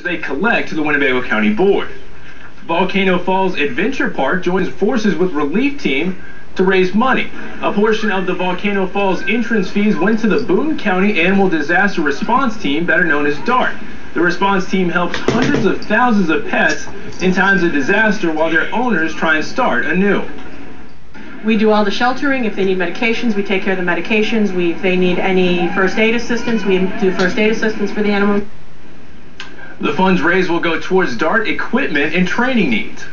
they collect to the Winnebago County Board. Volcano Falls Adventure Park joins forces with Relief Team to raise money. A portion of the Volcano Falls entrance fees went to the Boone County Animal Disaster Response Team, better known as D.A.R.T. The response team helps hundreds of thousands of pets in times of disaster while their owners try and start anew. We do all the sheltering. If they need medications, we take care of the medications. If they need any first aid assistance, we do first aid assistance for the animals. The funds raised will go towards D.A.R.T. equipment and training needs.